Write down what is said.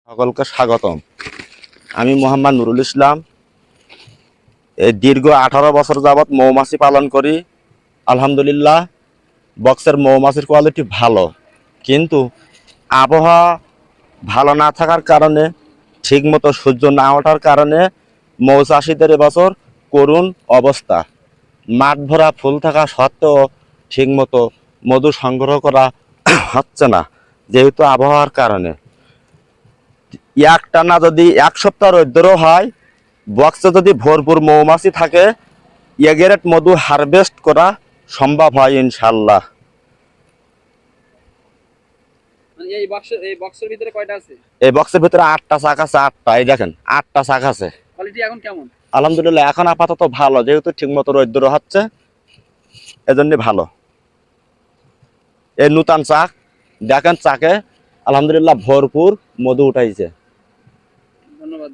সকলকে স্বাগতম। আমি মোহাম্মদ নুরুল ইসলাম। এই দীর্ঘ 18 বছর যাবৎ মৌমাছি পালন করি। আলহামদুলিল্লাহ, বক্সের মৌমাছির কোয়ালিটি ভালো, কিন্তু আবহাওয়া ভালো না থাকার কারণে, ঠিকমতো সূর্য না ওঠার কারণে মৌচাষিদের এবছর করুণ অবস্থা। মাঠ ভরা ফুল থাকা সত্ত্বেও ঠিকমতো মধু সংগ্রহ করা হচ্ছে না, যেহেতু আবহাওয়ার কারণে। একটানা যদি এক সপ্তাহ রৌদ্র হয়, বক্সে যদি ভরপুর মৌমাছি থাকে, এগেরেট মধু হারভেস্ট করা সম্ভব হয় ইনশাল্লাহ। মানে এই বক্সের ভিতরে কয়টা আছে? এই বক্সের ভিতরে 8টা চাক আছে। 8টা, এই দেখেন 8টা চাক আছে। কোয়ালিটি এখন কেমন? আলহামদুলিল্লাহ, এখন আপাতত ভালো, যেহেতু ঠিকমতো রৌদ্র হচ্ছে, এজন্য ভালো। এই নূতন চাক দেখেন, চাকে আলহামদুলিল্লাহ ভরপুর মধু উঠাইছে। ধন্যবাদ।